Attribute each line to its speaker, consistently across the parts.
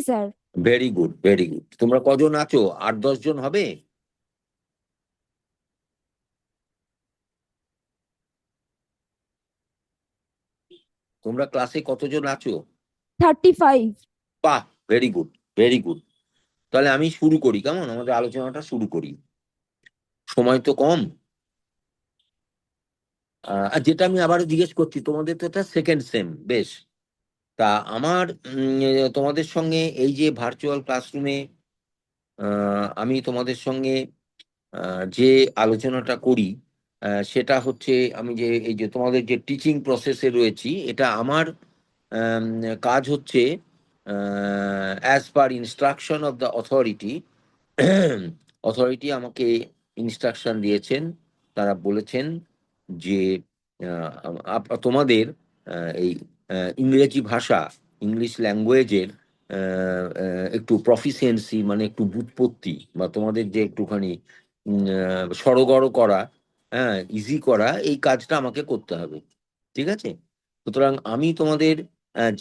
Speaker 1: Sir.
Speaker 2: Very good, very good. তোমরা কজন আছো? 8-10 জন হবে? তোমরা ক্লাসে কতজন আছো?
Speaker 1: 35।
Speaker 2: বাহ, ভেরি গুড, ভেরি গুড। তাহলে আমি শুরু করি, কেমন? আমাদের আলোচনাটা শুরু করি, সময় তো কম। আর যেটা আমি আবারও জিজ্ঞেস করছি, তোমাদের তো এটা সেকেন্ড সেম, বেশ। তা আমার তোমাদের সঙ্গে এই যে ভার্চুয়াল ক্লাসরুমে আমি তোমাদের সঙ্গে যে আলোচনাটা করি, সেটা হচ্ছে, আমি যে এই যে তোমাদের যে টিচিং প্রসেসে রয়েছি, এটা আমার আম, কাজ হচ্ছে as per instruction of the authority. Authority আমাকে ইনস্ট্রাকশন দিয়েছেন। তারা বলেছেন যে তোমাদের এই ইংরেজি ভাষা, ইংলিশ ল্যাঙ্গুয়েজের একটু প্রফিসিয়েন্সি, মানে একটু বুৎপত্তি, বা তোমাদের যে একটুখানি সড়গড় করা, হ্যাঁ, ইজি করা, এই কাজটা আমাকে করতে হবে। ঠিক আছে? সুতরাং আমি তোমাদের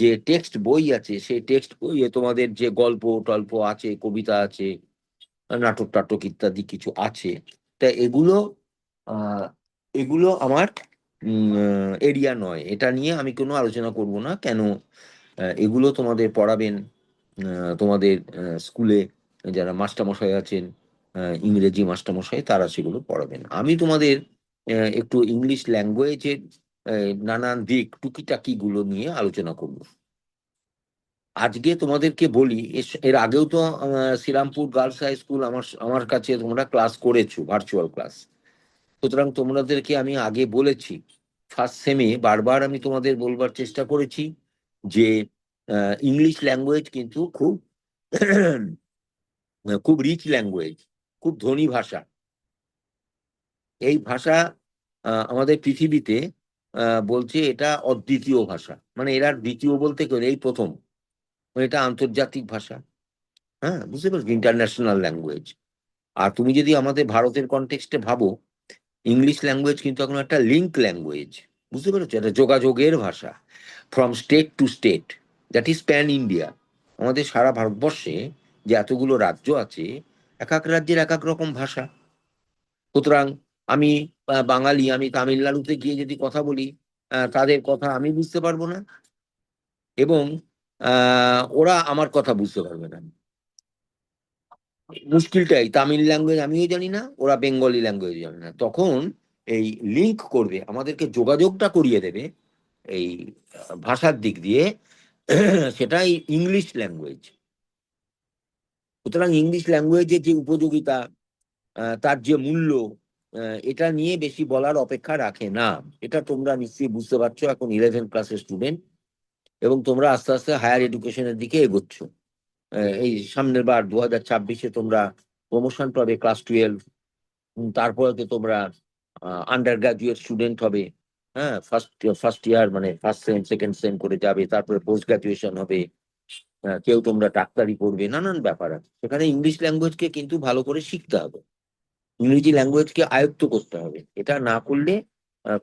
Speaker 2: যে টেক্সট বই আছে, সেই টেক্সট বইয়ে তোমাদের যে গল্প টল্প আছে, কবিতা আছে, নাটক টাটক ইত্যাদি কিছু আছে। তা এগুলো আহ এগুলো আমার এরিয়া নয়, এটা নিয়ে আমি কোনো আলোচনা করব না। কেন? এগুলো তোমাদের পড়াবেন তোমাদের স্কুলে যারা মাস্টারমশাই আছেন, ইংরেজি মাস্টারমশাই, তারা সেগুলো পড়াবেন। আমি তোমাদের একটু ইংলিশ ল্যাঙ্গুয়েজের নানান দিক টুকিটাকি গুলো নিয়ে আলোচনা করব। আজকে তোমাদেরকে বলি, এর আগেও তো শ্রীরামপুর গার্লস হাই স্কুল আমার আমার কাছে তোমরা ক্লাস করেছো, ভার্চুয়াল ক্লাস। সুতরাং তোমাদেরকে আমি আগে বলেছি, ফার্স্ট সেমে বারবার আমি তোমাদের বলবার চেষ্টা করেছি যে ইংলিশ ল্যাঙ্গুয়েজ কিন্তু খুব খুব রিচ ল্যাঙ্গুয়েজ, খুব ধনী ভাষা। এই ভাষা আমাদের পৃথিবীতে বলছে এটা অদ্বিতীয় ভাষা, মানে এরা দ্বিতীয় বলতে গেলে এই প্রথম। এটা আন্তর্জাতিক ভাষা, হ্যাঁ, বুঝতে পারছো, ইন্টারন্যাশনাল ল্যাঙ্গুয়েজ। আর তুমি যদি আমাদের ভারতের কনটেক্সটে ভাবো, ইংলিশ ল্যাঙ্গুয়েজ কিন্তু এখন একটা লিঙ্ক ল্যাঙ্গুয়েজ। বুঝতে পেরেছো? এটা যোগাযোগের ভাষা, from state to state, that is pan India. আমাদের সারা ভারতবর্ষে যে এতগুলো রাজ্য আছে, এক এক রাজ্যের এক এক রকম ভাষা। সুতরাং আমি বাঙালি, আমি তামিলনাড়ুতে গিয়ে যদি কথা বলি, তাদের কথা আমি বুঝতে পারবো না, এবং ওরা আমার কথা বুঝতে পারবে না। মুশকিলটাই, তামিল ল্যাঙ্গুয়েজ আমিও জানি না, ওরা বেঙ্গলি ল্যাঙ্গুয়েজ জানে না। তখন এই লিঙ্ক করবে, আমাদেরকে যোগাযোগটা করিয়ে দেবে এই ভাষার দিক দিয়ে, সেটাই ইংলিশ ল্যাঙ্গুয়েজ। সুতরাং ইংলিশ ল্যাঙ্গুয়েজের যে উপযোগিতা, তার যে মূল্য, এটা নিয়ে বেশি বলার অপেক্ষা রাখে না। এটা তোমরা নিশ্চয়ই বুঝতে পারছো, এখন 11 ক্লাসের স্টুডেন্ট, এবং তোমরা আস্তে আস্তে হায়ার এডুকেশনের দিকে এগোচ্ছ। এই সামনের বার 2026-এ তোমরা প্রমোশন পাবে, ক্লাস 12। তারপরে তো তোমরা আন্ডার গ্রাজুয়েট স্টুডেন্ট হবে। হ্যাঁ, ফার্স্ট ফার্স্ট ইয়ার, মানে ফার্স্ট সেম সেকেন্ড সেম করে যাবে, তারপরে পোস্ট গ্রাজুয়েশন হবে। কেউ তোমরা ডাক্তারি পড়বে, নানান ব্যাপার আছে। সেখানে ইংলিশ ল্যাঙ্গুয়েজকে কিন্তু ভালো করে শিখতে হবে, ইংরেজি ল্যাঙ্গুয়েজকে আয়ত্ত করতে হবে। এটা না করলে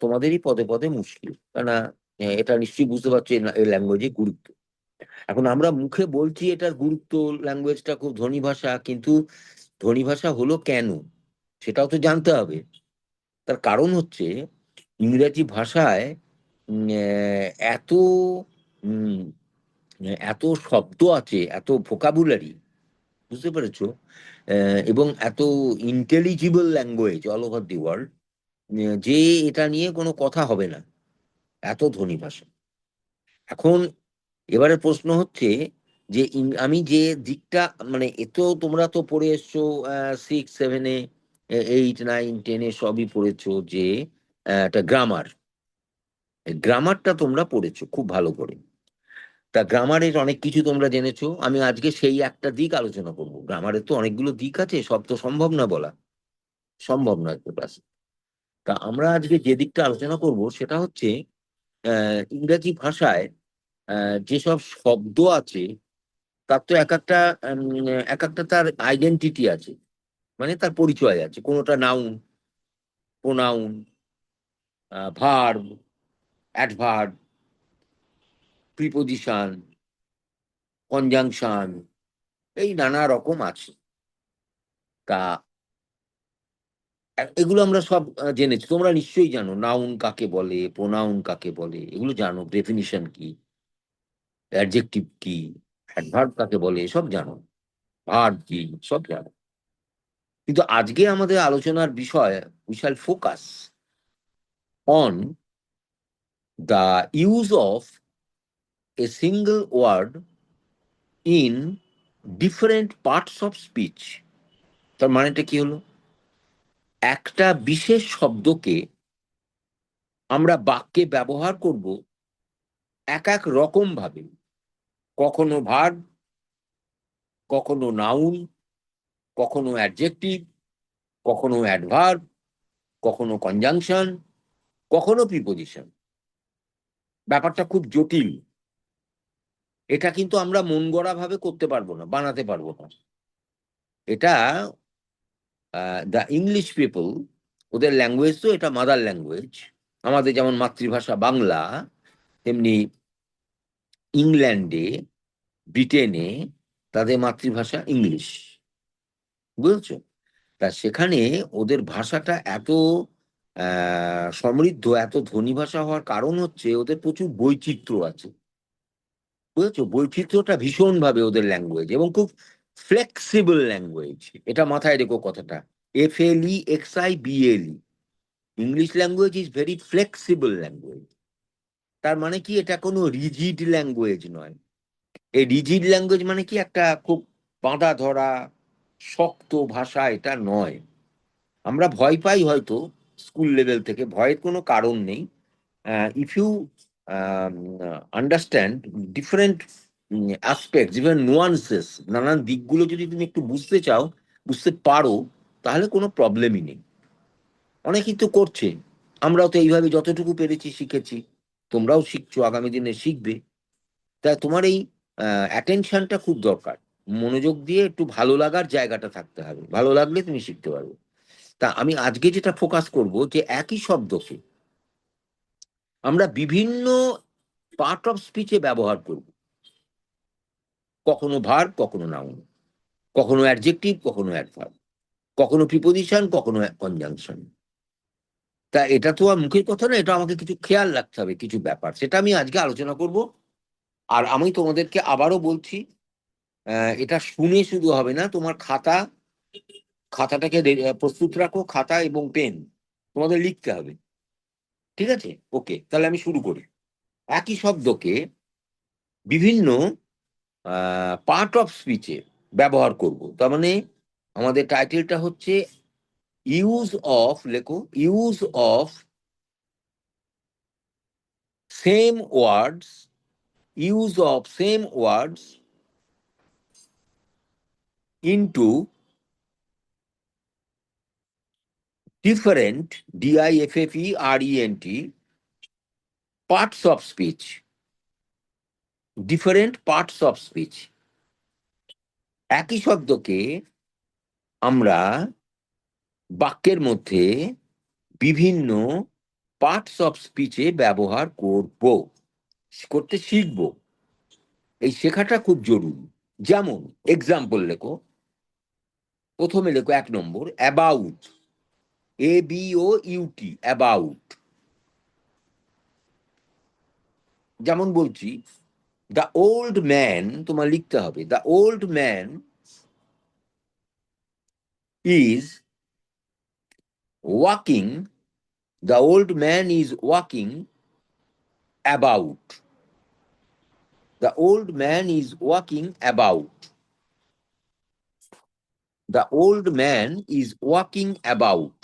Speaker 2: তোমাদেরই পদে পদে মুশকিল। কেন? এটা নিশ্চয়ই বুঝতে পারছো এই ল্যাঙ্গুয়েজের গুরুত্ব। এখন আমরা মুখে বলছি এটার গুরুত্ব, ল্যাঙ্গুয়েজটা খুব ধনী ভাষা, কিন্তু ধনী ভাষা হলো কেন, সেটাও তো জানতে হবে। তার কারণ হচ্ছে, ইংরেজি ভাষায় এত উম, এত শব্দ আছে, এত ভোকাবুলারি, বুঝতে পেরেছো? এবং এত intelligible language all over the world, যে এটা নিয়ে কোনো কথা হবে না, এত ধনী ভাষা। এখন এবারে প্রশ্ন হচ্ছে যে আমি যে দিকটা, মানে এত তোমরা তো পড়ে এসছো 6, 7-এ, 8, 9, 10-এ সবই পড়েছো যে একটা গ্রামার, গ্রামারটা তোমরা পড়েছো খুব ভালো করে। তা গ্রামারের অনেক কিছু তোমরা জেনেছো, আমি আজকে সেই একটা দিক আলোচনা করব। গ্রামারের তো অনেকগুলো দিক আছে, সব তো সম্ভব না বলা, সম্ভব নয় তো ক্লাসে। তা আমরা আজকে যে দিকটা আলোচনা করব সেটা হচ্ছে ইংরেজি ভাষায় যেসব শব্দ আছে, তার তো এক একটা তার আইডেন্টিটি আছে, মানে তার পরিচয় আছে। কোনোটা noun, pronoun, verb, adverb, preposition, conjunction, এই নানা রকম আছে। তা এগুলো আমরা সব জেনেছি। তোমরা নিশ্চয়ই জানো নাউন কাকে বলে, প্রোনাউন কাকে বলে, এগুলো জানো। ডেফিনিশন কি, অ্যাডজেক্টিভ কি, অ্যাডভার্ব কাকে বলে, এসব জানো। ভার্ব কি, সব জানো। কিন্তু আজকে আমাদের আলোচনার বিষয়, we shall focus on the use of a single word in different parts of speech. তার মানেটা কি হলো? একটা বিশেষ শব্দকে আমরা বাক্যে ব্যবহার করব এক এক রকম ভাবে। কখনো ভার্ব, কখনো নাউন, কখনো অ্যাডজেক্টিভ, কখনো অ্যাডভার্ব, কখনো কনজাংশন, কখনো প্রিপোজিশন। ব্যাপারটা খুব জটিল। এটা কিন্তু আমরা মন গড়া ভাবে করতে পারবো না, বানাতে পারবো না। এটা দ্য ইংলিশ পিপল, ওদের ল্যাঙ্গুয়েজ তো এটা মাদার ল্যাঙ্গুয়েজ। আমাদের যেমন মাতৃভাষা বাংলা, তেমনি ইংল্যান্ডে, ব্রিটেনে তাদের মাতৃভাষা ইংলিশ। বুঝেছো? তা সেখানে ওদের ভাষাটা এত সমৃদ্ধ, এত ধনী ভাষা হওয়ার কারণ হচ্ছে ওদের প্রচুর বৈচিত্র্য আছে। বুঝেছো? বৈচিত্র্যটা ভীষণ ভাবে ওদের ল্যাঙ্গুয়েজ, এবং খুব ফ্লেক্সিবল ল্যাঙ্গুয়েজ। এটা মাথায় রেখো কথাটা। FLEXIBLE, English language is very flexible language. তার মানে কি, এটা কোনো রিজিড ল্যাঙ্গুয়েজ নয়। এই রিজিড ল্যাঙ্গুয়েজ মানে কি, একটা খুব বাঁধা ধরা শক্ত ভাষা, এটা নয়। আমরা ভয় পাই হয়তো স্কুল লেভেল থেকে, ভয়ের কোনো কারণ নেই। If you understand different aspects, even nuances, নানান দিকগুলো যদি তুমি একটু বুঝতে চাও, বুঝতে পারো, তাহলে কোনো প্রবলেমই নেই। অনেকেই তো করছে, আমরাও তো এইভাবে যতটুকু পেরেছি শিখেছি, তোমরাও শিখছো, আগামী দিনে শিখবে। তাই তোমার এই অ্যাটেনশনটা খুব দরকার। মনোযোগ দিয়ে একটু ভালো লাগার জায়গাটা থাকতে হবে, ভালো লাগলে তুমি শিখতে পারবে। তা আমি আজকে যেটা ফোকাস করব, যে একই শব্দকে আমরা বিভিন্ন পার্ট অফ স্পিচে ব্যবহার করব। কখনো ভার্ব, কখনো নাউন, কখনো অ্যাডজেক্টিভ, কখনো অ্যাডভার্ব, কখনো প্রিপোজিশন, কখনো কনজাংশন। তা এটা তো আর মুখের কথা না, এটা আমাকে কিছু খেয়াল রাখতে হবে, কিছু ব্যাপার, সেটা আমি আজকে আলোচনা করব। আর আমি তোমাদেরকে আবারও বলছি, এটা শুনে শুধু হবে না, তোমার খাতাটাকে প্রস্তুত রাখো, খাতা এবং পেন, তোমাদের লিখতে হবে। ঠিক আছে? ওকে, তাহলে আমি শুরু করি। একই শব্দকে বিভিন্ন পার্ট অফ স্পিচে ব্যবহার করব। তার মানে আমাদের টাইটেলটা হচ্ছে ইউজ অফ, লেখো, use of same words, use of same words into different, DIFFERENT, parts of speech. Different parts of speech. একই শব্দকে আমরা বাক্যের মধ্যে বিভিন্ন পার্টস অফ স্পিচে ব্যবহার করতে শিখব। এই শেখাটা খুব জরুরি। যেমন এক্সাম্পল লেখো, প্রথমে লেখো 1 নম্বর, অ্যাবাউট, ABOUT, অ্যাবাউট। যেমন বলছি, দ্য ওল্ড ম্যান, তোমার লিখতে হবে, the old man is walking, the old man is walking about, the old man is walking about, the old man is walking about.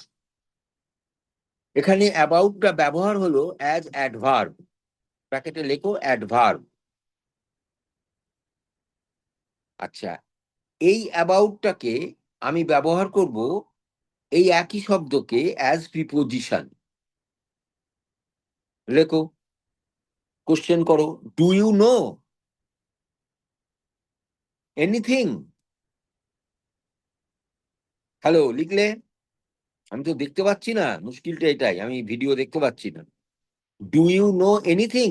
Speaker 2: এখানে অ্যাবাউটটা ব্যবহার হলো অ্যাজ অ্যাডভার্ব। ব্র্যাকেটে লেখো অ্যাডভার্ব। আচ্ছা, এই অ্যাবাউটটাকে আমি ব্যবহার করব এই একই শব্দকে অ্যাজ প্রিপোজিশন। লেখো, কোশ্চেন করো, do you know anything? Hello, লিখলে? আমি তো দেখতে পাচ্ছি না, মুশকিলটা এটাই, আমি ভিডিও দেখতে পাচ্ছি না। Do you know anything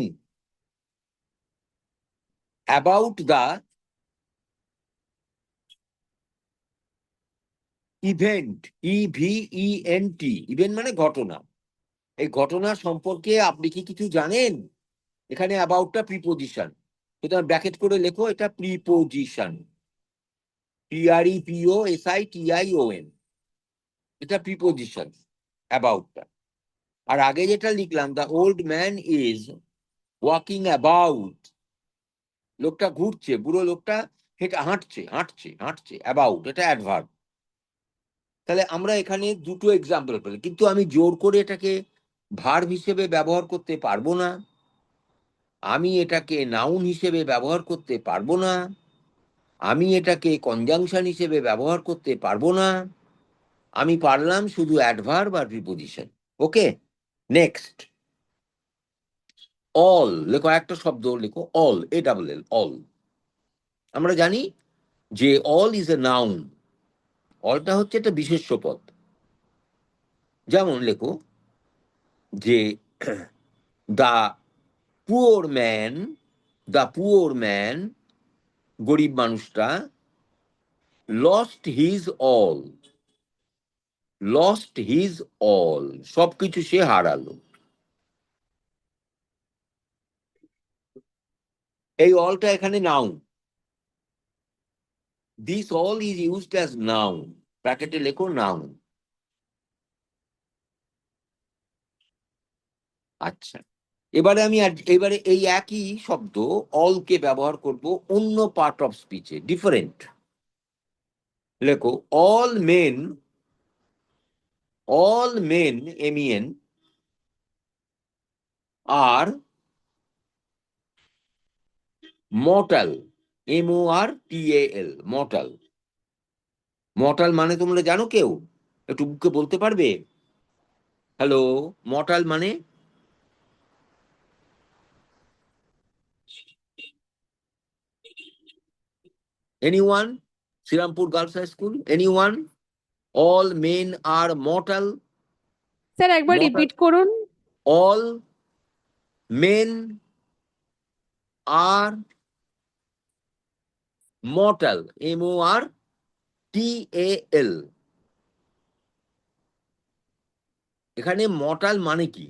Speaker 2: about the event, EVENT, event মানে ঘটনা। এই ঘটনা সম্পর্কে আপনি কি কিছু জানেন? এখানে অ্যাবাউটটা প্রিপোজিশন, সুতরাং ব্র্যাকেট করে লেখো, এটা প্রিপোজিশন, PREPOSITION, এটা প্রিপোজিশন অ্যাবাউটটা। আর আগে যেটা লিখলাম, the old man is walking about, লোকটা ঘুরছে, বুড়ো লোকটা হাঁটছে হাঁটছে হাঁটছে, অ্যাবাউট এটা অ্যাডভার্ব। তাহলে আমরা এখানে দুটো এক্সাম্পল পেলাম, কিন্তু আমি জোর করে এটাকে ভার্ব হিসেবে ব্যবহার করতে পারবো না, আমি এটাকে নাউন হিসেবে ব্যবহার করতে পারবো না, আমি এটাকে কনজাংশন হিসেবে ব্যবহার করতে পারবো না, আমি পারলাম শুধু অ্যাডভার্ব আর প্রিপোজিশন। ওকে, নেক্সট, অল লেখো, একটা শব্দ লেখো, অল, ALL, অল। আমরা জানি যে অল ইজ এ নাউন, অলটা হচ্ছে একটা বিশেষ্য পদ। যেমন লেখো যে the poor man, the poor man, গরিব মানুষটা, lost his all, lost his all, সবকিছু সে হারালো। এই অলটা এখানে noun, this all is used as noun, ব্র্যাকেটে লেখো নাউন। আচ্ছা, এবারে এই একই শব্দ অলকে ব্যবহার করব অন্য পার্ট অফ স্পিচে, ডিফারেন্ট। লেখো all men, all men, MEN, আর মর্টাল, MORTAL, মর্টাল। মর্টাল মানে তোমরা জানো কেউ? একটু বুকে বলতে পারবে? হ্যালো, মর্টাল মানে? Anyone? Srirampur girls high school, anyone? All men আর মর্টাল।
Speaker 1: স্যার একবার রিপিট করুন।
Speaker 2: অল মেন আর মর্টাল, MORTAL। এখানে মর্টাল মানে কি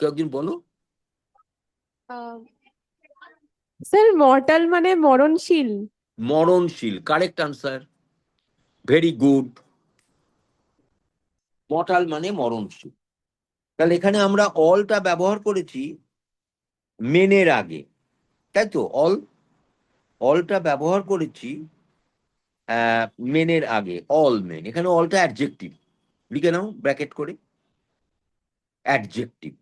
Speaker 2: কেউ একদিন বলো?
Speaker 1: স্যার মর্টাল মানে মরণশীল।
Speaker 2: মরণশীল, correct answer, very good. Mortal মানে মরণশীল। তাহলে এখানে আমরা অলটা ব্যবহার করেছি মেনের আগে, তাই তো? অলটা ব্যবহার করেছি মেনের আগে, অল মেন। এখানে অলটা অ্যাডজেক্টিভ, লিখে নাও ব্র্যাকেট করে, অ্যাডজেক্টিভ।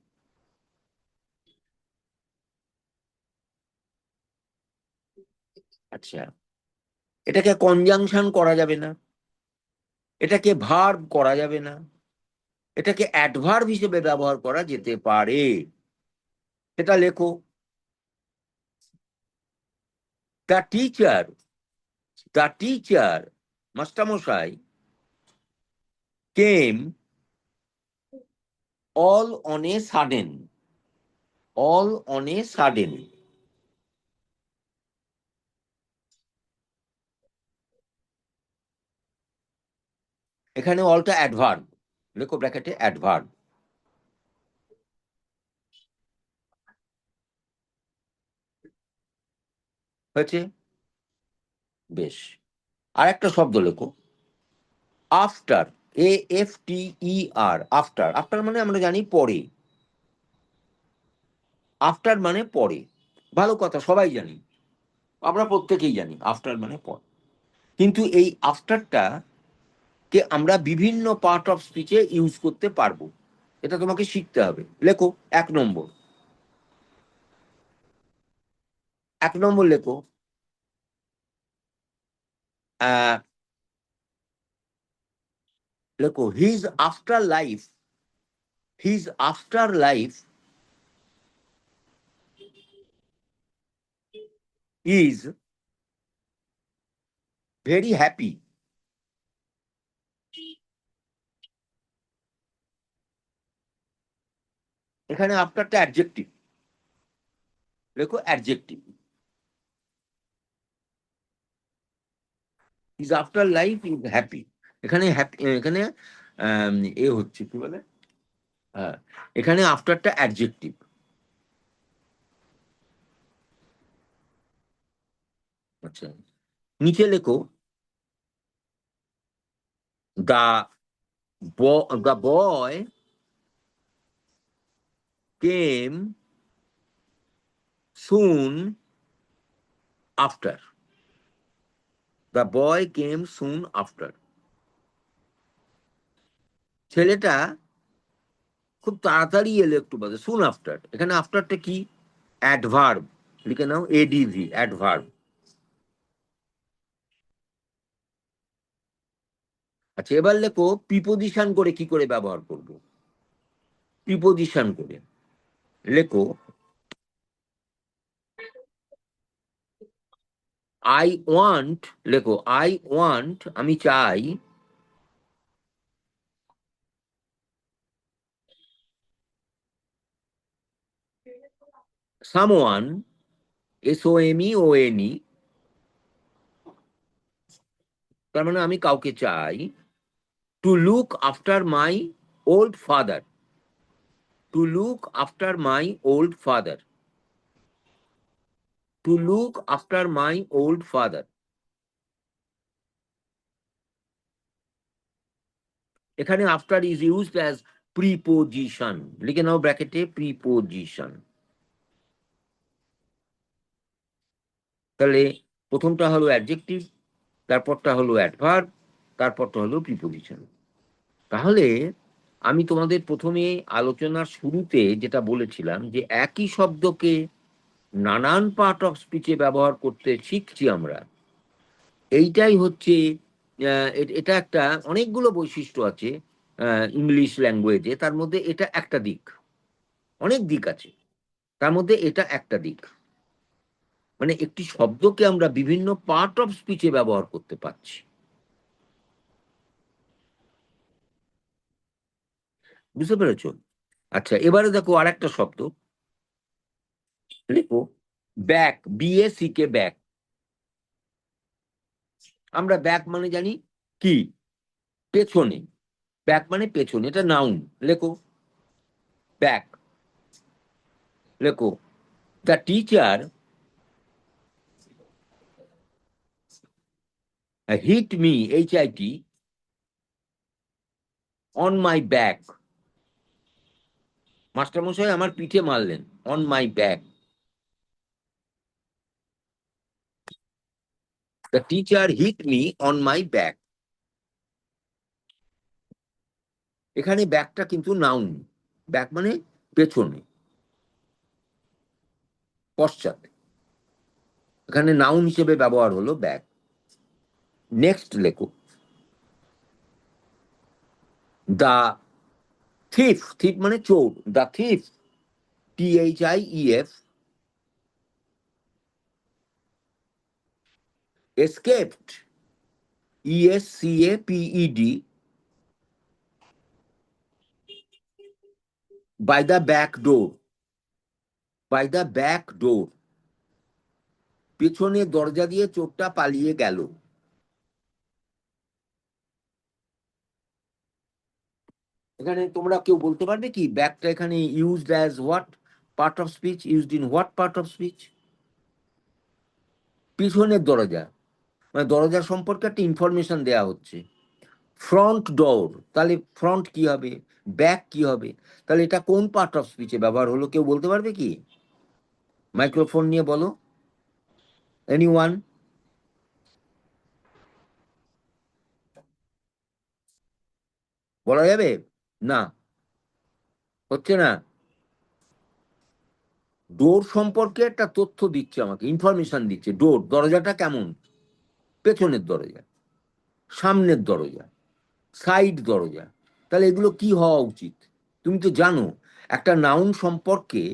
Speaker 2: আচ্ছা, এটাকে কনজাংশন করা যাবে না, এটাকে ভার্ব করা যাবে না, এটাকে অ্যাডভার্ব হিসেবে ব্যবহার করা যেতে পারে। সেটা লেখো, দ্য টিচার, দ্য টিচার, মাস্টারমশাই, কেম all on a sudden, all on a sudden. এখানে অলটা অ্যাডভার্ব, লেখো ব্র্যাকেটে অ্যাডভার্ব। হয়েছে? বেশ। আর একটা শব্দ লেখো, আফটার, AFTER, আফটার। আফটার মানে আমরা জানি পরে, আফটার মানে পরে, ভালো কথা, সবাই জানি, আমরা প্রত্যেকেই জানি আফটার মানে পর। কিন্তু এই আফটারটা কে আমরা বিভিন্ন পার্ট অফ স্পিচে ইউজ করতে পারবো, এটা তোমাকে শিখতে হবে। লেখো 1 নম্বর, 1 নম্বর লেখো, লেখো his after life, his after life is very happy. এখানে আফটারটা অ্যাডজেক্টিভ, লেখো adjective. His after life is happy. এখানে হ্যাপি, এখানে এ হচ্ছে কি বলে, হ্যাঁ, এখানে আফটারটা অ্যাডজেক্টিভ। আচ্ছা, নিচে লেখো the boy came soon after. The boy came soon after. ছেলেটা খুব তাড়াতাড়ি এলো একটু বাদে, সুন আফটার। এখানে আফটারটা কি? অ্যাডভার্ব। লিখে নাও এডিভি, অ্যাডভার্ব। আচ্ছা, এবার লেখো প্রিপোজিশন করে কি করে ব্যবহার করব। প্রিপোজিশন করে লেখো আই ওয়ান্ট, লেখো আই ওয়ান্ট, আমি চাই, সামওয়ান, SOMEONE, তার মানে আমি কাউকে চাই, to look after my old father, to look after my old father, to look after my old father. এখানে after is used as preposition. লিখে নাও ব্র্যাকেটে প্রিপোজিশন। তাহলে প্রথমটা হলো অ্যাডজেক্টিভ, তারপরটা হলো অ্যাডভার্ব, তারপরটা হলো প্রিপোজিশন। তাহলে আমি তোমাদের প্রথমে আলোচনার শুরুতে যেটা বলেছিলাম যে একই শব্দকে নানান পার্ট অফ স্পিচে ব্যবহার করতে শিখছি আমরা, এইটাই হচ্ছে এটা একটা অনেকগুলো বৈশিষ্ট্য আছে ইংলিশ ল্যাঙ্গুয়েজে, তার মধ্যে এটা একটা দিক। অনেক দিক আছে, তার মধ্যে এটা একটা দিক। মানে একটি শব্দকে আমরা বিভিন্ন পার্ট অফ স্পিচে ব্যবহার করতে পারছি। বুঝতে পেরেছো? আচ্ছা, এবারে দেখো আর একটা শব্দ লেখো, ব্যাক, BACK, ব্যাক। আমরা ব্যাক মানে জানি কি? পেছনে। ব্যাক মানে পেছনে, এটা নাউন। লেখো ব্যাক। লেখো the teacher hit me, HIT, on my back. মাস্টারমশাই আমার পিঠে মারলেন, on my back. The teacher hit me on my back. এখানে ব্যাকটা কিন্তু নাউন। ব্যাক মানে পেছনে, পশ্চাৎ। এখানে নাউন হিসেবে ব্যবহার হলো ব্যাক। নেক্সট লেখো দা থিফ, থিফ মানে চোর, the thief, THIEF, escaped, ESCAPED, by the back door, by the back door, পেছনের দরজা দিয়ে চোরটা পালিয়ে গেল। এখানে তোমরা কেউ বলতে পারবে কি ব্যাকটা এখানে used as what part of speech, used in what part of speech? পিছনের দরজা, মানে দরজা সম্পর্কে একটা ইনফরমেশন দেয়া হচ্ছে। ফ্রন্ট ডোর, তাহলে ফ্রন্ট কি হবে, ব্যাক কি হবে? তাহলে এটা কোন পার্ট অফ স্পিচে ব্যবহার হলো, কেউ বলতে পারবে কি? মাইক্রোফোন নিয়ে বলো, এনিওয়ান? বলা যাবে না? হচ্ছে না? ডোর সম্পর্কে একটা তথ্য দিচ্ছে, আমাকে ইনফরমেশন দিচ্ছে। ডোর, দরজাটা কেমন? পেছনের দরজা, সামনের দরজা, সাইড দরজা। তাহলে এগুলো কি হওয়া উচিত? তুমি তো জানো একটা নাউন সম্পর্কে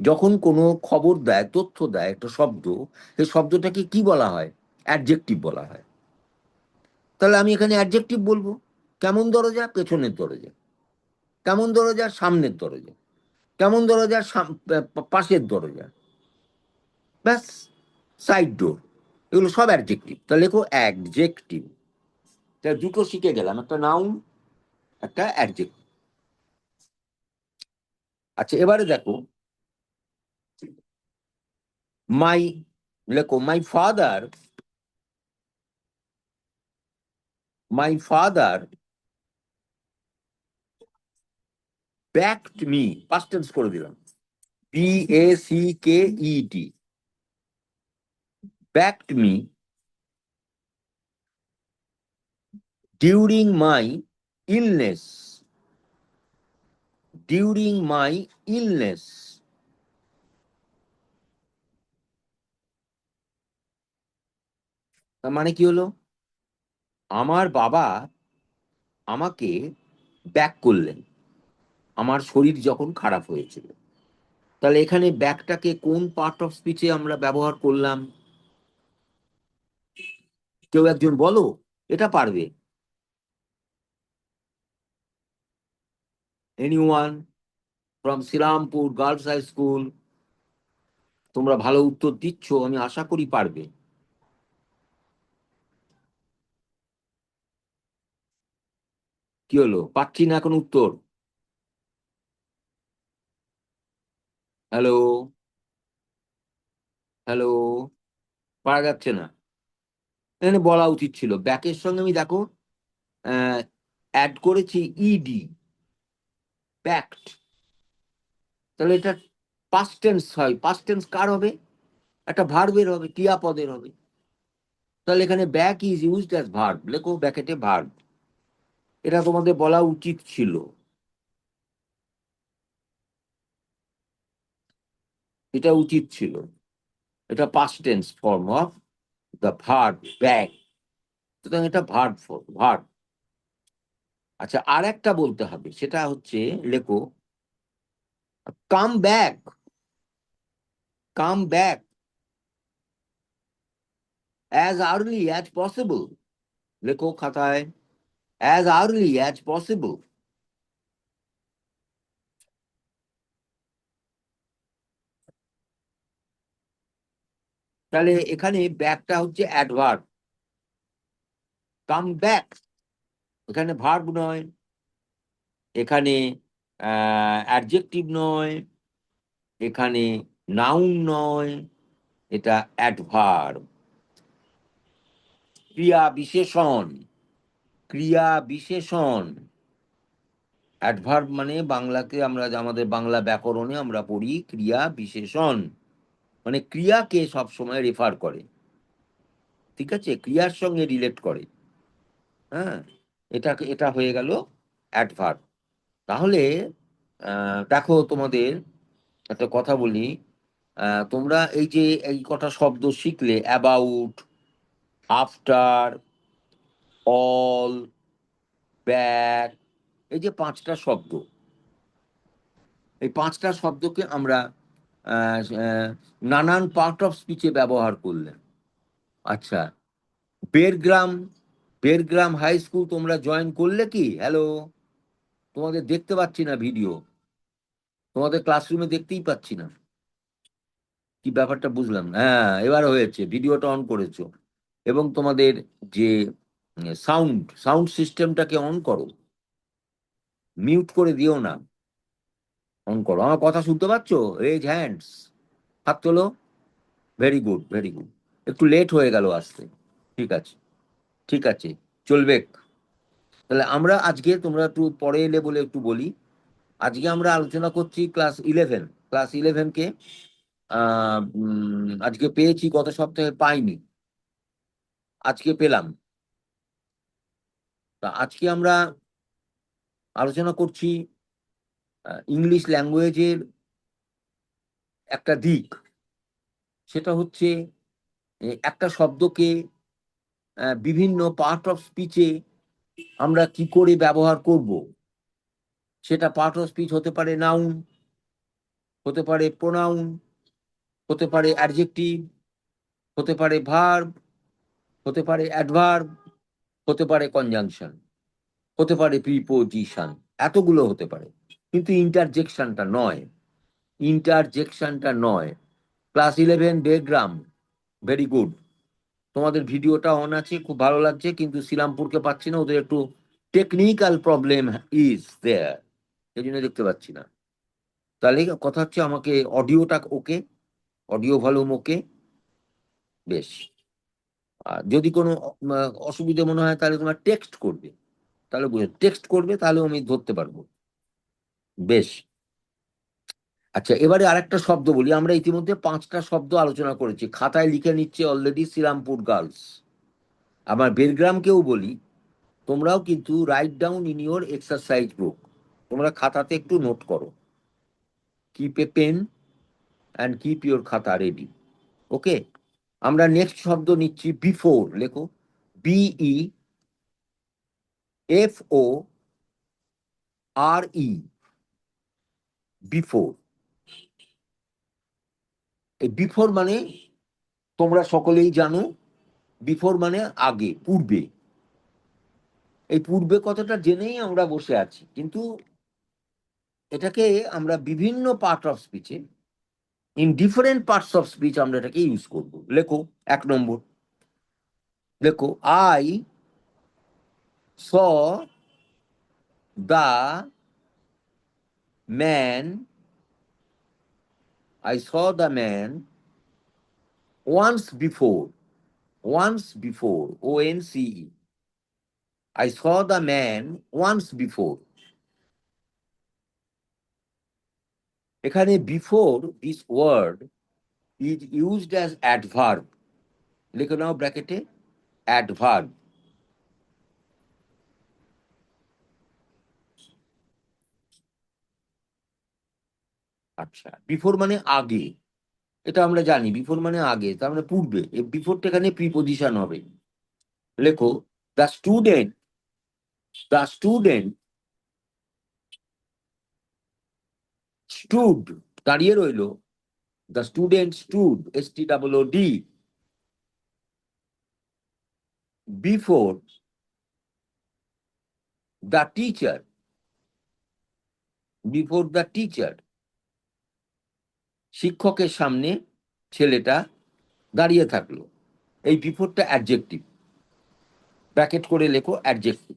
Speaker 2: যখন কোনো খবর দেয়, তথ্য দেয় একটা শব্দ, সেই শব্দটাকে কি বলা হয়? অ্যাডজেক্টিভ বলা হয়। তাহলে আমি এখানে অ্যাডজেক্টিভ বলবো। কেমন দরজা? পেছনের দরজা। কেমন দরজা? সামনের দরজা। কেমন দরজা? পাশের দরজা। ব্যাস, সাইড ডোর। এগুলো সব অ্যাডজেক্টিভ। তা লেখো অ্যাডজেক্টিভ। তা দুটো শিখে গেলাম, একটা নাউন একটা অ্যাডজেক্টিভ। আচ্ছা এবারে দেখো, মাই, লেখো my father backed me, past tense করে দিলাম, BACKED, backed me during my illness, during my illness. তার মানে কি হলো, আমার বাবা আমাকে ব্যাক করলেন আমার শরীর যখন খারাপ হয়েছিল। তাহলে এখানে ব্যাকটাকে কোন পার্ট অফ স্পিচে আমরা ব্যবহার করলাম? কেউ একজন বলো, এটা পারবে? Anyone from Srirampur girls high school? তোমরা ভালো উত্তর দিচ্ছ, আমি আশা করি পারবে। কি হলো, পাচ্ছি না এখন উত্তর? হ্যালো, হ্যালো, পারা যাচ্ছে না? এখানে বলা উচিত ছিল, ব্যাকের সঙ্গে আমি দেখো অ্যাড করেছি ইডি, ব্যাকড। তাহলে এটা পাস্ট টেন্স হয়, পাস্ট টেন্স কার হবে? একটা ভার্বের হবে, ক্রিয়াপদের হবে। তাহলে এখানে back is used as verb, লেখো ব্যাকেটে ভার্ব। এটা তোমাদের বলা উচিত ছিল, এটা উচিত ছিল। এটা past tense form of the verb back, সুতরাং এটা ভার্ব। আচ্ছা আর একটা বলতে হবে, সেটা হচ্ছে, লেখো come back, come back as early as possible. লেখো খাতায়, অ্যাজ আর্লি অ্যাজ পসিবল। তাহলে এখানে ব্যাকটা হচ্ছে অ্যাডভার্ব, কাম ব্যাক এখানে ভার্ব নয়, এখানে অ্যাডজেক্টিভ নয়, এখানে নাউন নয়, এটা অ্যাডভার্ব, ক্রিয়া বিশেষণ, ক্রিয়া বিশেষণ। অ্যাডভার্ব মানে বাংলাকে আমরা, আমাদের বাংলা ব্যাকরণে আমরা পড়ি ক্রিয়া বিশেষণ, মানে ক্রিয়াকে সবসময় রেফার করে, ঠিক আছে, ক্রিয়ার সঙ্গে রিলেট করে। হ্যাঁ, এটা হয়ে গেল অ্যাডভার্ব। তাহলে দেখো তোমাদের একটা কথা বলি, তোমরা এই যে এই কটা শব্দ শিখলে, অ্যাবাউট, আফটার, অল, ব্যাক, এই যে পাঁচটা শব্দ, এই পাঁচটা শব্দকে আমরা নানান পার্ট অফ স্পিচে ব্যবহার করলেন। আচ্ছা, বেরগ্রাম, বেরগ্রাম হাই স্কুল তোমরা জয়েন করলে কি? হ্যালো, তোমাদের দেখতে পাচ্ছি না ভিডিও, তোমাদের ক্লাসরুমে দেখতেই পাচ্ছি না, কি ব্যাপারটা বুঝলাম না। হ্যাঁ এবার হয়েছে, ভিডিওটা অন করেছো, এবং তোমাদের যে সাউন্ড সাউন্ড সিস্টেমটাকে অন করো, মিউট করে দিও না, অন করো। আমার কথা শুনতে পাচ্ছো? রেজ হ্যান্ডস, হাত তোলো। Very good, very good. একটু লেট হয়ে গেল আসতে, ঠিক আছে, ঠিক আছে, চলবে। তাহলে আমরা আজকে, তোমরা একটু পরে এলে বলে একটু বলি, আজকে আমরা আলোচনা করছি ক্লাস 11। ক্লাস 11কে আজকে পেয়েছি, গত সপ্তাহে পাইনি, আজকে পেলাম। তা আজকে আমরা আলোচনা করছি ইংলিশ ল্যাঙ্গুয়েজের একটা দিক, সেটা হচ্ছে একটা শব্দকে বিভিন্ন পার্ট অফ স্পিচে আমরা কি করে ব্যবহার করব। সেটা পার্ট অফ স্পিচ হতে পারে নাউন, হতে পারে প্রোনাউন, হতে পারে অ্যাডজেক্টিভ, হতে পারে ভার্ব, হতে পারে অ্যাডভার্ব, হতে পারে কনজাংশন, হতে পারে প্রিপোজিশন, এতগুলো হতে পারে, কিন্তু ইন্টারজেকশনটা নয়, ইন্টারজেকশনটা নয়। Class 11 diagram, very good. তোমাদের ভিডিওটা অন আছে, খুব ভালো লাগছে, কিন্তু শ্রীরামপুরকে পাচ্ছি না, ওদের একটু টেকনিক্যাল প্রবলেম ইজ দেয়ার, এই জন্য দেখতে পাচ্ছি না। তাহলে কথা হচ্ছে আমাকে অডিওটা ওকে, অডিও ভলিউম ওকে, বেশ। আর যদি কোনো অসুবিধা মনে হয় তাহলে তোমার টেক্সট করবে, তাহলে বুঝে টেক্সট করবে, তাহলে আমি ধরতে পারবো। বেশ। আচ্ছা, এবারে আরেকটা শব্দ বলি। আমরা ইতিমধ্যে 5টা শব্দ আলোচনা করেছি, খাতায় লিখে নিচ্ছে অলরেডি শ্রীরামপুর গার্লস। আবার বেরগ্রামকেও বলি, তোমরাও কিন্তু write down in your exercise book, তোমরা খাতাতে একটু নোট করো, keep a pen and keep your খাতা রেডি। ওকে, আমরা নেক্সট শব্দ নিচ্ছি বিফোর। লেখো BEFORE, বিফোর। এই বিফোর মানে তোমরা সকলেই জানো, বিফোর মানে আগে, পূর্বে। এই পূর্বে কথাটা জেনেই আমরা বসে আছি, কিন্তু এটাকে আমরা বিভিন্ন পার্ট অফ স্পিচে, in different parts of speech আমরা এটাকে ইউজ করব। লেখো 1 নম্বর, লেখো I saw the man, I saw the man once before, once before, ONCE. I saw the man once before. এখানে before this word is used as adverb. লিখে নাও ব্র্যাকেটে adverb. আচ্ছা, বিফোর মানে আগে, এটা আমরা জানি, বিফোর মানে আগে, তার মানে পূর্বে। এই বিফোরটা এখানে প্রিপোজিশন হবে। লেখো the student, the student stood, দাঁড়িয়ে রইলো, the student stood, STOOD, before the teacher, before the teacher, শিক্ষকের সামনে ছেলেটা দাঁড়িয়ে থাকলো। এই বিফোরটা অ্যাডজেক্টিভ, ব্র্যাকেট করে লেখো অ্যাডজেক্টিভ।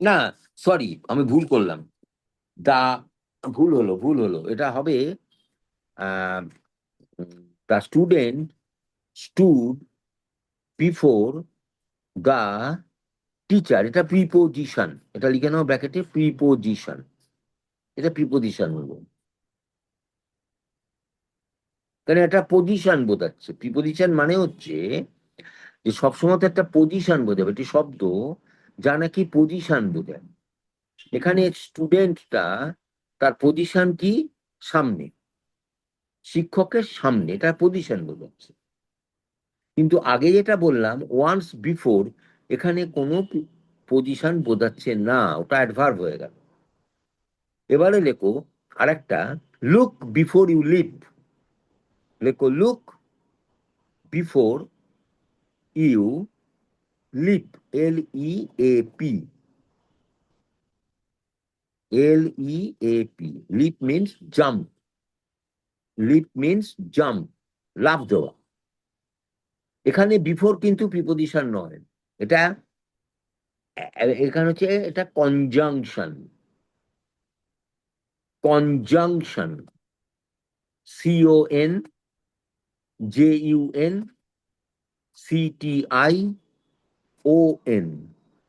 Speaker 2: না, সরি, আমি ভুল করলাম, দা, ভুল হলো, এটা হবে the student stood before the teacher, এটা প্রিপোজিশন, এটা লিখে নাও ব্র্যাকেটে প্রিপোজিশন, এটা প্রিপোজিশন হলো, কারণ এটা পজিশন বোঝাচ্ছে। প্রিপোজিশন মানে হচ্ছে যে সবসময় তো একটা পজিশন বোঝাবে, একটি শব্দ যা নাকি পজিশন বোঝায়। এখানে স্টুডেন্টটা, তার পজিশন কি, সামনে, শিক্ষকের সামনে, এটা পজিশন বোঝাচ্ছে। কিন্তু আগে যেটা বললাম ওয়ান্স বিফোর, এখানে কোনো পজিশন বোঝাচ্ছে না, ওটা অ্যাডভার্ব হয়ে গেল। এবারে লেখো আরেকটা, লুক বিফোর ইউ লিপ। লেখো look before you leap, LEAP, LEAP, leap means jump, leap means jump, লাফ দেওয়া। এখানে বিফোর কিন্তু প্রিপোজিশন নয়, এটা এখানে হচ্ছে এটা কনজাংশন, কনজাংশন, CONJUNCTION,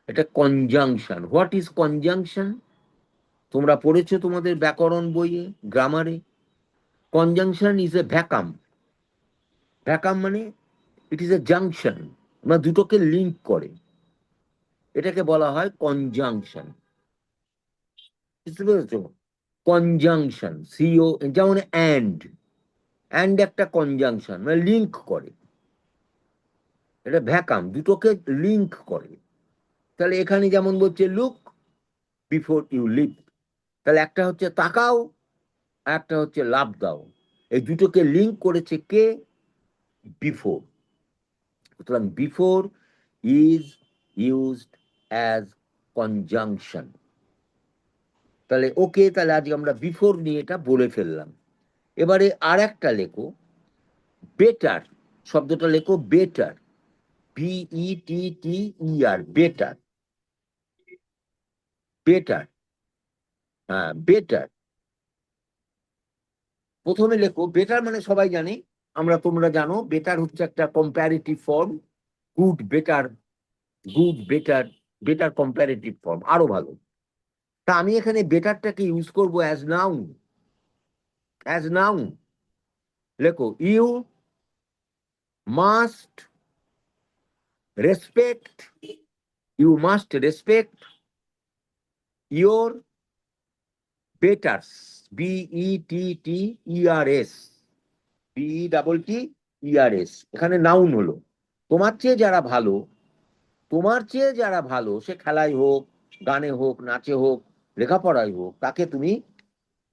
Speaker 2: এটা কনজাংশন। What is conjunction? তোমরা পড়েছো তোমাদের ব্যাকরণ বইয়ে, গ্রামারে। Conjunction is a vacuum, vacuum মানে ইট ইজ এ জাংশন, মানে দুটোকে লিঙ্ক করে, এটাকে বলা হয় কনজাংশন। বুঝতে পেরেছো? কনজাংশন, সিও, যেমন অ্যান্ড, অ্যান্ড একটা কনজাংশন, মানে লিঙ্ক করে, এটা ভ্যাকাম, দুটোকে লিঙ্ক করে। তাহলে এখানে যেমন বলছে লুক বিফোর ইউ লিপ, তাহলে একটা হচ্ছে তাকাও, একটা হচ্ছে লাভ দাও, এই দুটোকে লিঙ্ক করেছে কে? বিফোর। সুতরাং before is used as conjunction. তাহলে ওকে, তাহলে আজকে আমরা বিফোর নিয়ে এটা বলে ফেললাম। এবারে আর একটা লেখো, বেটার শব্দটা লেখো, বেটার, BETTER, বেটার, বেটার, হ্যাঁ বেটার। প্রথমে লেখো বেটার, মানে সবাই জানে, তোমরা জানো বেটার হচ্ছে একটা comparative form. Good, better, good, better, better comparative form, আরো ভালো। তা আমি এখানে বেটারটাকে ইউজ করবো অ্যাজ নাউন। অ্যাজ নাউন লেখো, you must respect, you must respect your betters, BETTERS, BETTERS, এখানে নাউন হলো। তোমার চেয়ে যারা ভালো, তোমার চেয়ে যারা ভালো, সে খেলায় হোক, গানে হোক, নাচে হোক, লেখাপড়ায় হোক, তাকে তুমি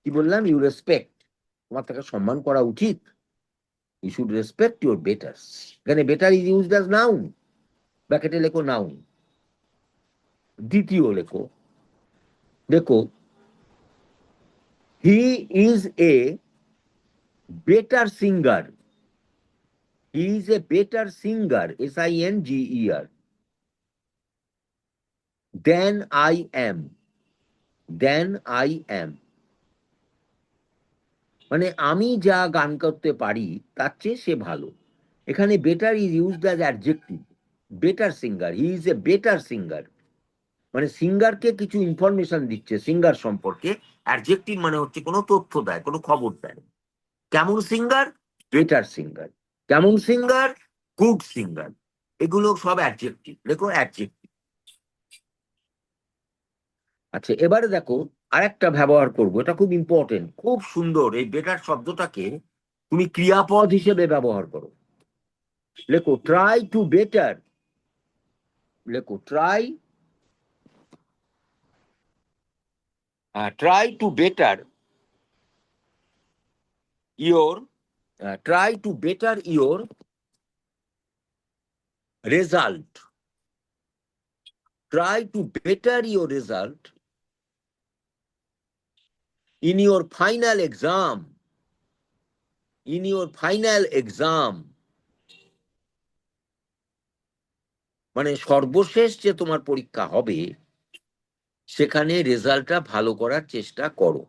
Speaker 2: কি বললাম, ইউ রেসপেক্ট, তোমার তাকে সম্মান করা উচিত। You should respect your betters. এখানে better is used as noun, ব্র্যাকেটে লেখো নাউন। দ্বিতীয় লেখো, দেখো, he is a better singer, he is a better singer, SINGER, than I am, than I am, মানে আমি যা গান করতে পারি তার চেয়ে সে ভালো। এখানে better is used as adjective. Better singer, he is a better singer, মানে সিঙ্গারকে কিছু ইনফরমেশন দিচ্ছে সিঙ্গার সম্পর্কে। অ্যাডজেক্টিভ মানে হচ্ছে কোনো তথ্য দেয়, কোনো খবর দেয়। কেমন সিঙ্গার? Better singer. কেমন সিঙ্গার? Good singer. এগুলো সব অ্যাডজেক্টিভ, দেখো অ্যাডজেক্টিভ। আচ্ছা, এবারে দেখো আরেকটা ব্যবহার করবো, এটা খুব ইম্পর্টেন্ট, খুব সুন্দর। এই বেটার শব্দটাকে তুমি ক্রিয়াপদ হিসেবে ব্যবহার করো। লেখো ট্রাই টু বেটার, লেখো try, try to better your, try to better your result, try to better your result in your final exam, in your final exam, মানে সর্বশেষ যে তোমার পরীক্ষা হবে সেখানে রেজাল্টটা ভালো করার চেষ্টা করো।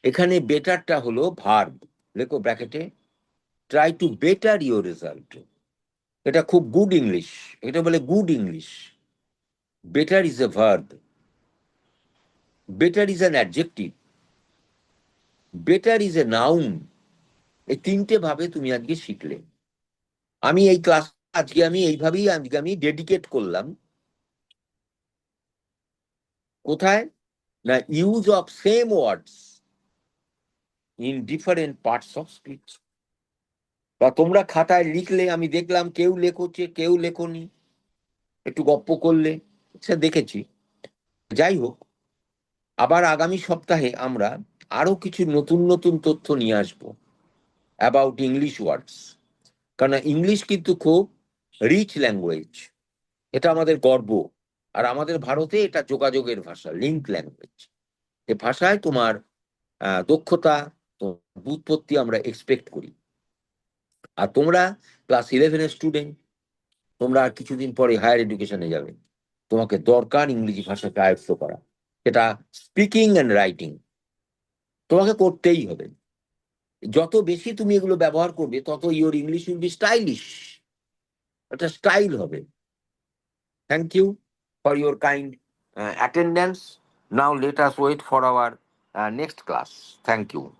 Speaker 2: এখানে বেটারটা হলো ভার্ব, লেখো ব্র্যাকেটে, try to better your result. এটা খুব গুড ইংলিশ, এটা বলে good English. Better is a verb, better is an adjective, better is a noun. এই তিনটে ভাবে তুমি আজকে শিখলে। আমি এই ক্লাস আজকে আমি এইভাবেই আজকে আমি ডেডিকেট করলাম। কোথায়? না, use of same words in different parts of speech. বা তোমরা খাতায় লিখলে, আমি দেখলাম কেউ লেখোছে কেউ লেখনি, একটু গপ্প করলে, সে দেখেছি। যাই হোক, আবার আগামী সপ্তাহে আমরা আরো কিছু নতুন নতুন তথ্য নিয়ে আসবো অ্যাবাউট ইংলিশ ওয়ার্ডস। কারণ ইংলিশ কিন্তু খুব রিচ ল্যাঙ্গুয়েজ, এটা আমাদের গর্ব। আর আমাদের ভারতে এটা যোগাযোগের ভাষা, লিঙ্ক ল্যাঙ্গুয়েজ। এ ভাষায় তোমার দক্ষতা, বুৎপত্তি আমরা এক্সপেক্ট করি। আর তোমরা ক্লাস 11-এর স্টুডেন্ট, তোমরা আর কিছুদিন পরে হায়ার এডুকেশনে যাবে, তোমাকে দরকার ইংরেজি ভাষাকে আয়ত্ত করা। এটা স্পিকিং অ্যান্ড রাইটিং তোমাকে করতেই হবে। যত বেশি তুমি এগুলো ব্যবহার করবে তত your English will be stylish, একটা স্টাইল হবে। Thank you for your kind attendance. Now let us wait for our next class. Thank you.